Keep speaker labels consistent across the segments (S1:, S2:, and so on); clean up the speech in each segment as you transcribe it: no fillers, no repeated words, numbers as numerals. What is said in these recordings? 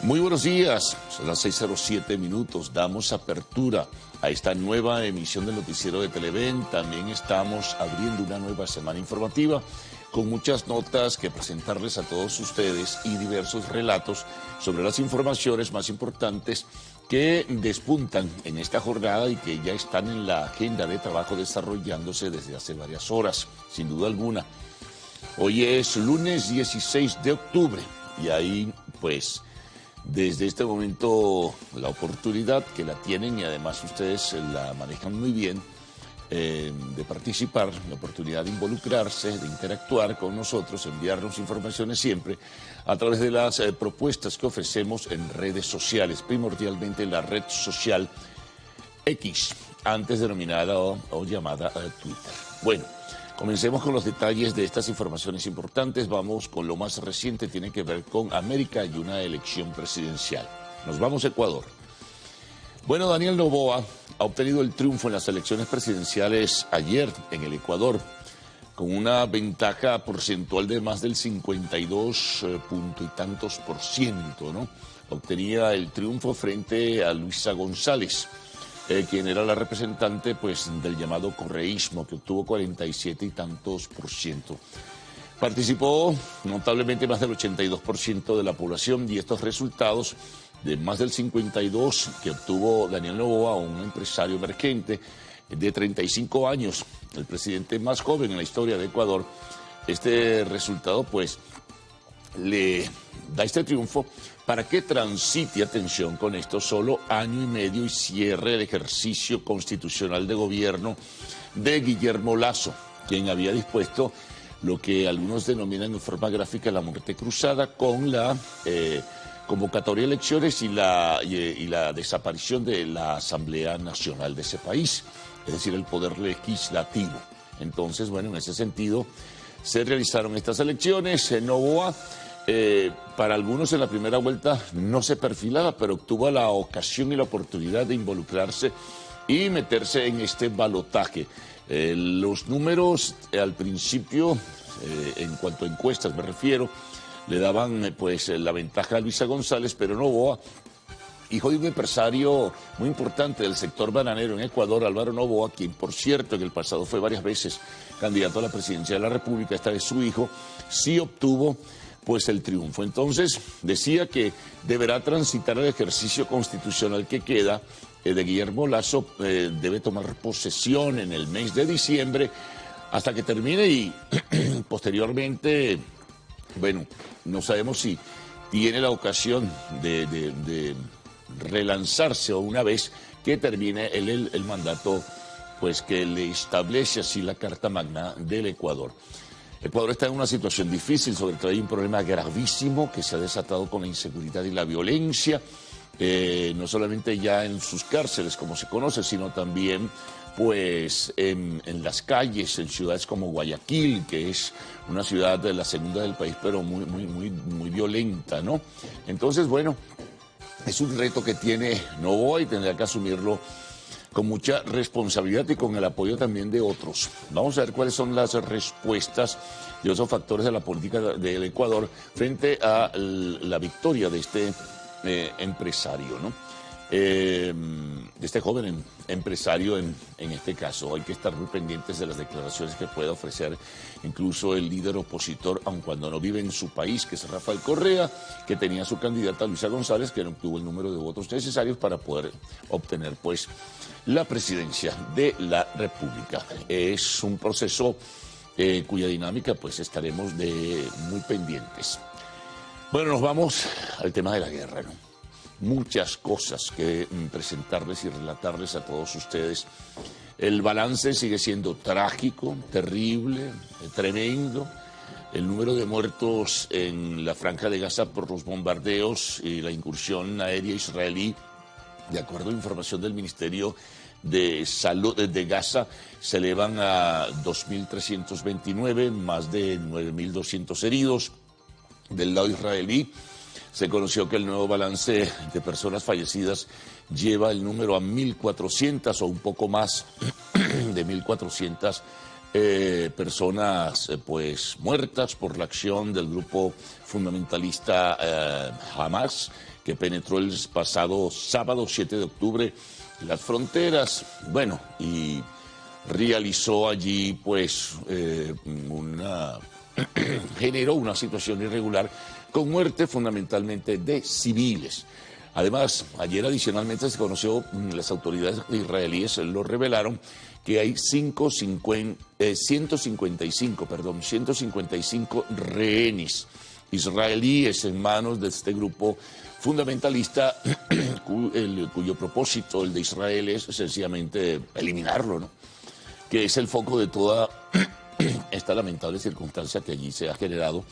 S1: Muy buenos días, son las 6:07 minutos, damos apertura a esta nueva emisión del noticiero de Televen. También estamos abriendo una nueva semana informativa con muchas notas que presentarles a todos ustedes y diversos relatos sobre las informaciones más importantes que despuntan en esta jornada y que ya están en la agenda de trabajo desarrollándose desde hace varias horas, sin duda alguna. Hoy es lunes 16 de octubre y ahí pues desde este momento la oportunidad que la tienen y además ustedes la manejan muy bien de participar, la oportunidad de involucrarse, de interactuar con nosotros, enviarnos informaciones siempre a través de las propuestas que ofrecemos en redes sociales, primordialmente en la red social X, antes denominada o llamada Twitter. Bueno, comencemos con los detalles de estas informaciones importantes. Vamos con lo más reciente, tiene que ver con América y una elección presidencial. Nos vamos a Ecuador. Bueno, Daniel Noboa ha obtenido el triunfo en las elecciones presidenciales ayer en el Ecuador, con una ventaja porcentual de más del 52 punto y tantos por ciento, ¿no? Obtenía el triunfo frente a Luisa González, quien era la representante pues del llamado correísmo, que obtuvo 47 y tantos por ciento. Participó notablemente más del 82% de la población y estos resultados de más del 52 que obtuvo Daniel Noboa, un empresario emergente de 35 años, el presidente más joven en la historia de Ecuador. Este resultado pues le da este triunfo para que transite, atención con esto, solo año y medio y cierre el ejercicio constitucional de gobierno de Guillermo Lasso, quien había dispuesto lo que algunos denominan en forma gráfica la muerte cruzada con la convocatoria de elecciones y la desaparición de la Asamblea Nacional de ese país, es decir, el poder legislativo. Entonces, bueno, en ese sentido se realizaron estas elecciones. Noboa, para algunos en la primera vuelta no se perfilaba, pero obtuvo la ocasión y la oportunidad de involucrarse y meterse en este balotaje. Los números al principio, en cuanto a encuestas me refiero, le daban pues la ventaja a Luisa González, pero Noboa, hijo de un empresario muy importante del sector bananero en Ecuador, Álvaro Noboa, quien por cierto en el pasado fue varias veces candidato a la presidencia de la República, esta vez su hijo, sí obtuvo pues el triunfo. Entonces decía que deberá transitar el ejercicio constitucional que queda de Guillermo Lasso, debe tomar posesión en el mes de diciembre hasta que termine y posteriormente, bueno, no sabemos si tiene la ocasión de relanzarse o una vez que termine el mandato pues que le establece así la Carta Magna del Ecuador. Ecuador está en una situación difícil, sobre todo hay un problema gravísimo que se ha desatado con la inseguridad y la violencia, no solamente ya en sus cárceles, como se conoce, sino también pues en las calles, en ciudades como Guayaquil, que es una ciudad de la segunda del país, pero muy violenta, ¿no? Entonces, bueno, es un reto que tiene Noboa y tendrá que asumirlo con mucha responsabilidad y con el apoyo también de otros. Vamos a ver cuáles son las respuestas de esos factores de la política del Ecuador frente a la victoria de este empresario, ¿no? De este joven empresario en este caso. Hay que estar muy pendientes de las declaraciones que pueda ofrecer incluso el líder opositor, aun cuando no vive en su país, que es Rafael Correa, que tenía su candidata Luisa González, que no obtuvo el número de votos necesarios para poder obtener pues la presidencia de la República. Es un proceso cuya dinámica pues estaremos muy pendientes. Bueno, nos vamos al tema de la guerra, ¿no? Muchas cosas que presentarles y relatarles a todos ustedes. El balance sigue siendo trágico, terrible, tremendo. El número de muertos en la Franja de Gaza por los bombardeos y la incursión aérea israelí, de acuerdo a información del Ministerio de Salud de Gaza, se elevan a 2.329, más de 9.200 heridos. Del lado israelí, se conoció que el nuevo balance de personas fallecidas lleva el número a 1.400 o un poco más de 1.400 personas pues muertas por la acción del grupo fundamentalista Hamas que penetró el pasado sábado 7 de octubre las fronteras, bueno, y realizó allí pues generó una situación irregular con muerte fundamentalmente de civiles. Además, ayer adicionalmente se conoció, las autoridades israelíes lo revelaron, que hay 155 rehenes israelíes en manos de este grupo fundamentalista cuyo propósito, el de Israel, es sencillamente eliminarlo, ¿no? Que es el foco de toda esta lamentable circunstancia que allí se ha generado.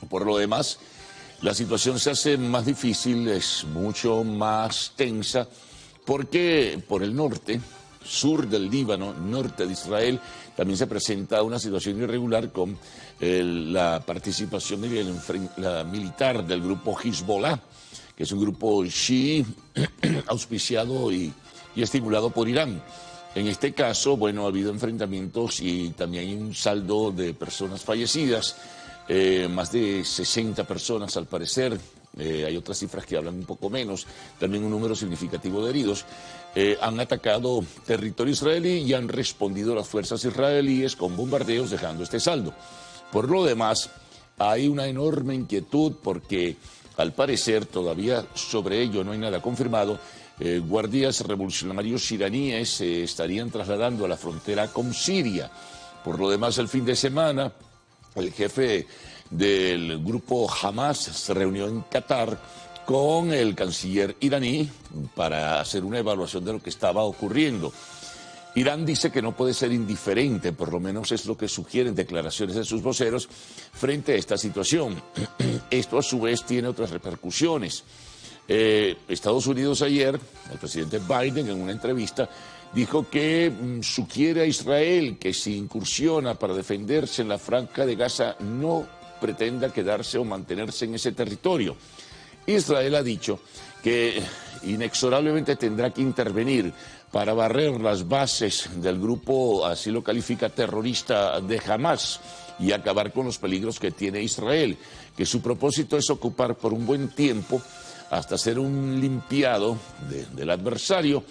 S1: Por lo demás, la situación se hace más difícil, es mucho más tensa, porque por el norte, sur del Líbano, norte de Israel, también se presenta una situación irregular con la participación militar del grupo Hezbollah, que es un grupo chií auspiciado y estimulado por Irán. En este caso, bueno, ha habido enfrentamientos y también hay un saldo de personas fallecidas, más de 60 personas al parecer. Hay otras cifras que hablan un poco menos, también un número significativo de heridos. Han atacado territorio israelí y han respondido las fuerzas israelíes con bombardeos, dejando este saldo. Por lo demás, hay una enorme inquietud porque, al parecer, todavía sobre ello no hay nada confirmado. Guardias revolucionarios iraníes se estarían trasladando a la frontera con Siria. Por lo demás, el fin de semana, el jefe del grupo Hamas se reunió en Qatar con el canciller iraní para hacer una evaluación de lo que estaba ocurriendo. Irán dice que no puede ser indiferente, por lo menos es lo que sugieren declaraciones de sus voceros frente a esta situación. Esto a su vez tiene otras repercusiones. Estados Unidos ayer, el presidente Biden en una entrevista dijo que sugiere a Israel que si incursiona para defenderse en la franja de Gaza no pretenda quedarse o mantenerse en ese territorio. Israel ha dicho que inexorablemente tendrá que intervenir para barrer las bases del grupo, así lo califica, terrorista de Hamas, y acabar con los peligros que tiene Israel, que su propósito es ocupar por un buen tiempo hasta hacer un limpiado del adversario,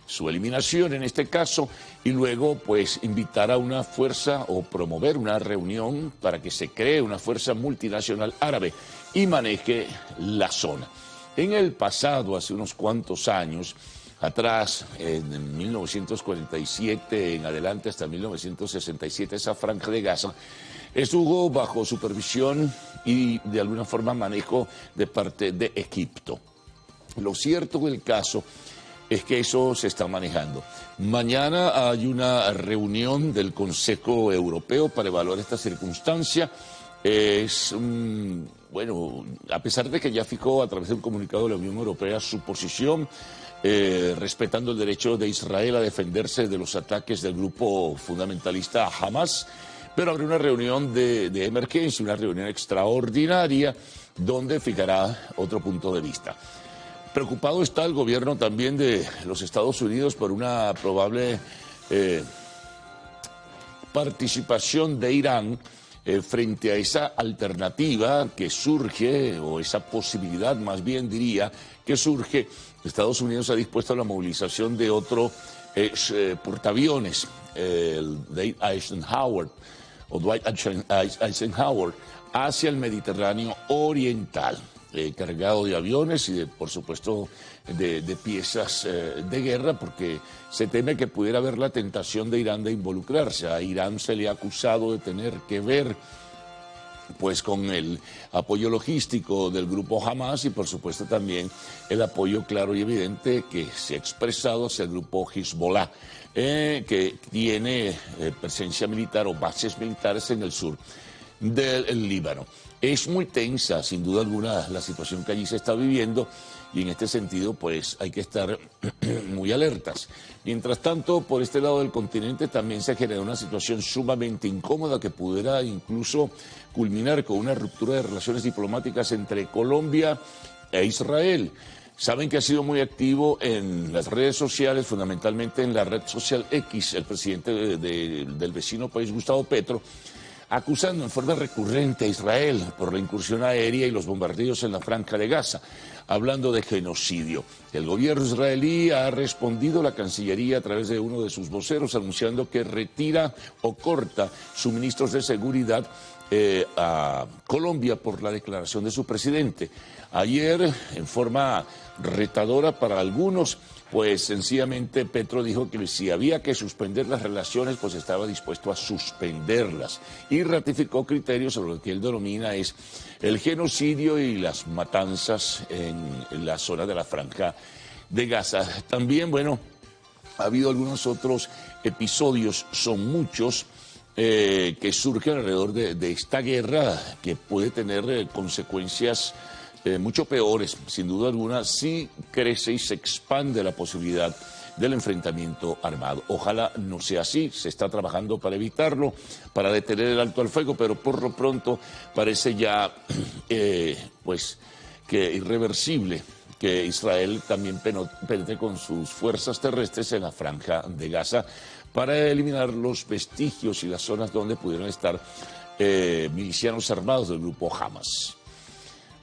S1: su eliminación en este caso, y luego pues invitar a una fuerza o promover una reunión para que se cree una fuerza multinacional árabe y maneje la zona. En el pasado, hace unos cuantos años atrás, en 1947 en adelante hasta 1967, esa franja de Gaza estuvo bajo supervisión y de alguna forma manejo de parte de Egipto. Lo cierto del caso es que eso se está manejando. Mañana hay una reunión del Consejo Europeo para evaluar esta circunstancia. Bueno, a pesar de que ya fijó a través de un comunicado de la Unión Europea su posición, respetando el derecho de Israel a defenderse de los ataques del grupo fundamentalista Hamas, pero habrá una reunión de emergencia, una reunión extraordinaria, donde fijará otro punto de vista. Preocupado está el gobierno también de los Estados Unidos por una probable participación de Irán frente a esa alternativa que surge, o esa posibilidad más bien diría, que surge. Estados Unidos ha dispuesto a la movilización de otro portaaviones, el Dwight Eisenhower, hacia el Mediterráneo Oriental, cargado de aviones y, por supuesto, de piezas de guerra, porque se teme que pudiera haber la tentación de Irán de involucrarse. A Irán se le ha acusado de tener que ver pues con el apoyo logístico del grupo Hamas y, por supuesto, también el apoyo claro y evidente que se ha expresado hacia el grupo Hezbollah, que tiene presencia militar o bases militares en el sur del Líbano. Es muy tensa, sin duda alguna, la situación que allí se está viviendo, y en este sentido pues hay que estar muy alertas. Mientras tanto, por este lado del continente también se genera una situación sumamente incómoda que pudiera incluso culminar con una ruptura de relaciones diplomáticas entre Colombia e Israel. Saben que ha sido muy activo en las redes sociales, fundamentalmente en la red social X, el presidente del vecino país, Gustavo Petro, acusando en forma recurrente a Israel por la incursión aérea y los bombardeos en la Franja de Gaza, hablando de genocidio. El gobierno israelí ha respondido a la Cancillería a través de uno de sus voceros anunciando que retira o corta suministros de seguridad a Colombia por la declaración de su presidente. Ayer, en forma retadora para algunos, pues sencillamente Petro dijo que si había que suspender las relaciones, pues estaba dispuesto a suspenderlas y ratificó criterios sobre lo que él denomina es el genocidio y las matanzas en la zona de la Franja de Gaza. También, bueno, ha habido algunos otros episodios, son muchos, que surgen alrededor de esta guerra que puede tener consecuencias mucho peores, sin duda alguna, si crece y se expande la posibilidad del enfrentamiento armado. Ojalá no sea así, se está trabajando para evitarlo, para detener el alto al fuego, pero por lo pronto parece ya pues que irreversible que Israel también penetre con sus fuerzas terrestres en la Franja de Gaza para eliminar los vestigios y las zonas donde pudieran estar milicianos armados del grupo Hamas.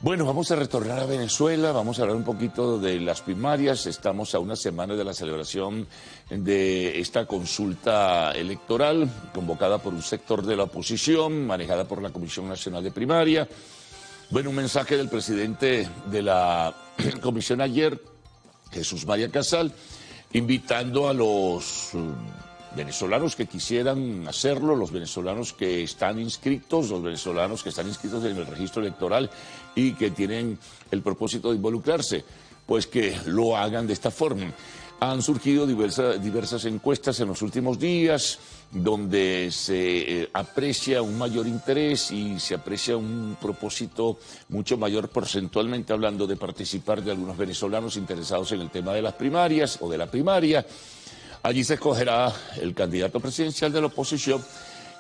S1: Bueno, vamos a retornar a Venezuela, vamos a hablar un poquito de las primarias. Estamos a una semana de la celebración de esta consulta electoral convocada por un sector de la oposición, manejada por la Comisión Nacional de Primaria. Bueno, un mensaje del presidente de la comisión ayer, Jesús María Casal, invitando a los venezolanos que quisieran hacerlo, los venezolanos que están inscritos, los venezolanos que están inscritos en el registro electoral y que tienen el propósito de involucrarse, pues que lo hagan de esta forma. Han surgido diversas encuestas en los últimos días donde se aprecia un mayor interés y se aprecia un propósito mucho mayor porcentualmente hablando de participar de algunos venezolanos interesados en el tema de las primarias o de la primaria. Allí se escogerá el candidato presidencial de la oposición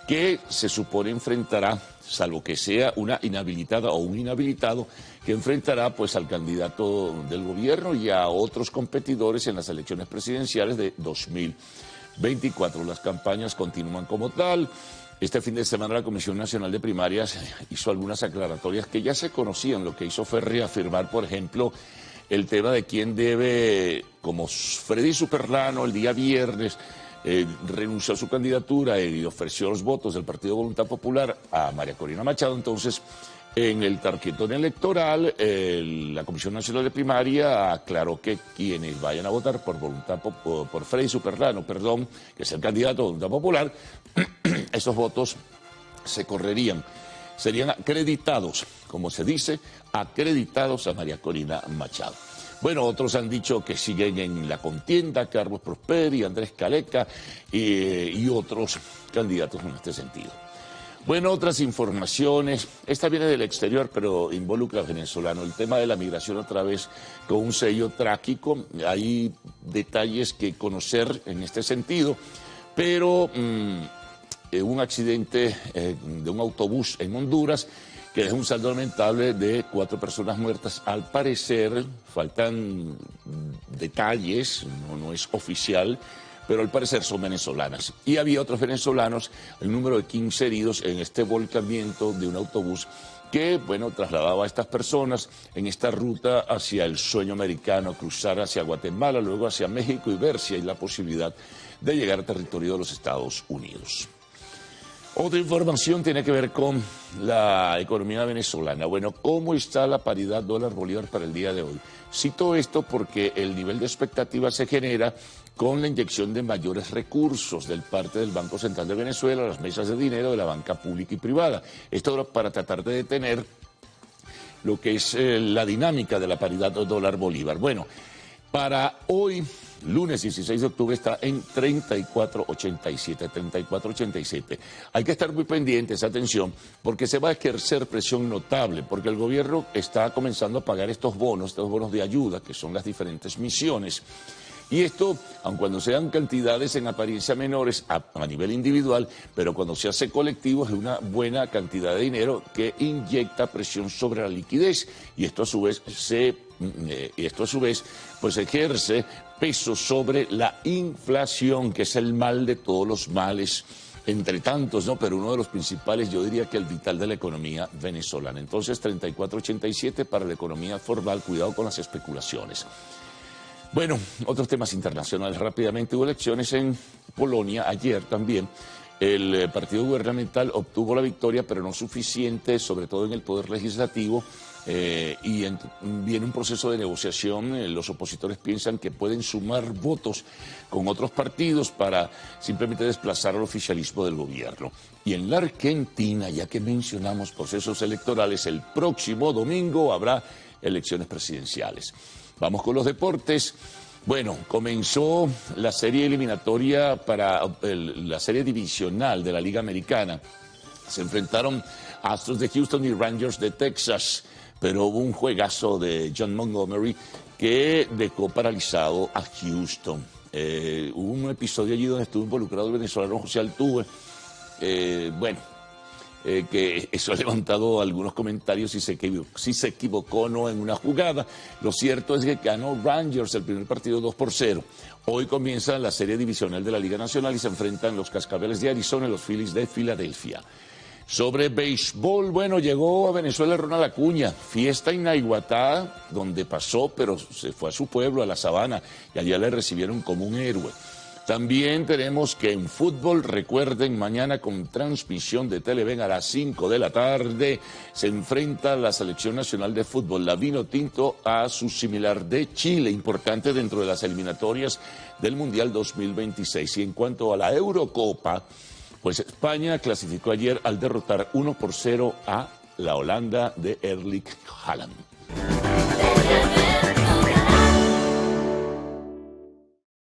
S1: que se supone enfrentará, salvo que sea una inhabilitada o un inhabilitado, que enfrentará pues al candidato del gobierno y a otros competidores en las elecciones presidenciales de 2024. Las campañas continúan como tal. Este fin de semana la Comisión Nacional de Primarias hizo algunas aclaratorias que ya se conocían. Lo que hizo fue reafirmar, por ejemplo, el tema de quién debe, como Freddy Superlano el día viernes renunció a su candidatura y ofreció los votos del Partido Voluntad Popular a María Corina Machado. Entonces, en el tarjetón electoral, la Comisión Nacional de Primaria aclaró que quienes vayan a votar por Freddy Superlano, que es el candidato de Voluntad Popular, esos votos se correrían. Serían acreditados, como se dice, acreditados a María Corina Machado. Bueno, otros han dicho que siguen en la contienda, Carlos Prosperi, Andrés Caleca y otros candidatos en este sentido. Bueno, otras informaciones, esta viene del exterior, pero involucra al venezolano. El tema de la migración otra vez con un sello trágico. Hay detalles que conocer en este sentido, pero un accidente de un autobús en Honduras que deja un saldo lamentable de 4 personas muertas. Al parecer, faltan detalles, no es oficial, pero al parecer son venezolanas. Y había otros venezolanos, el número de 15 heridos en este volcamiento de un autobús que, bueno, trasladaba a estas personas en esta ruta hacia el sueño americano, cruzar hacia Guatemala, luego hacia México y ver si hay la posibilidad de llegar a territorio de los Estados Unidos. Otra información tiene que ver con la economía venezolana. Bueno, ¿cómo está la paridad dólar-bolívar para el día de hoy? Cito esto porque el nivel de expectativa se genera con la inyección de mayores recursos del parte del Banco Central de Venezuela a las mesas de dinero de la banca pública y privada. Esto para tratar de detener lo que es la dinámica de la paridad dólar-bolívar. Bueno, para hoy, lunes 16 de octubre, está en 34.87. Hay que estar muy pendientes, atención, porque se va a ejercer presión notable, porque el gobierno está comenzando a pagar estos bonos de ayuda, que son las diferentes misiones. Y esto, aun cuando sean cantidades en apariencia menores a nivel individual, pero cuando se hace colectivo es una buena cantidad de dinero que inyecta presión sobre la liquidez y esto a su vez pues ejerce peso sobre la inflación, que es el mal de todos los males entre tantos, ¿no? Pero uno de los principales, yo diría que el vital de la economía venezolana. Entonces, 34.87 para la economía formal, cuidado con las especulaciones. Bueno, otros temas internacionales rápidamente. Hubo elecciones en Polonia ayer también. El partido gubernamental obtuvo la victoria, pero no suficiente, sobre todo en el poder legislativo. Viene un proceso de negociación. Los opositores piensan que pueden sumar votos con otros partidos para simplemente desplazar al oficialismo del gobierno. Y en la Argentina, ya que mencionamos procesos electorales, el próximo domingo habrá elecciones presidenciales. Vamos con los deportes. Bueno, comenzó la serie eliminatoria para la serie divisional de la Liga Americana. Se enfrentaron Astros de Houston y Rangers de Texas, pero hubo un juegazo de John Montgomery que dejó paralizado a Houston. Hubo un episodio allí donde estuvo involucrado el venezolano José Altuve. Que eso ha levantado algunos comentarios si se equivocó o no en una jugada. Lo cierto es que ganó Rangers el primer partido 2-0. Hoy comienza la serie divisional de la Liga Nacional y se enfrentan los Cascabeles de Arizona y los Phillies de Filadelfia. Sobre béisbol, bueno, llegó a Venezuela Ronald Acuña, fiesta en Naiguatá, donde pasó, pero se fue a su pueblo, a La Sabana, y allá le recibieron como un héroe. También tenemos que en fútbol, recuerden, mañana con transmisión de Televen a las 5 de la tarde, se enfrenta la Selección Nacional de Fútbol, la Vinotinto, a su similar de Chile, importante dentro de las eliminatorias del Mundial 2026. Y en cuanto a la Eurocopa, pues España clasificó ayer al derrotar 1-0 a la Holanda de Erling Haaland.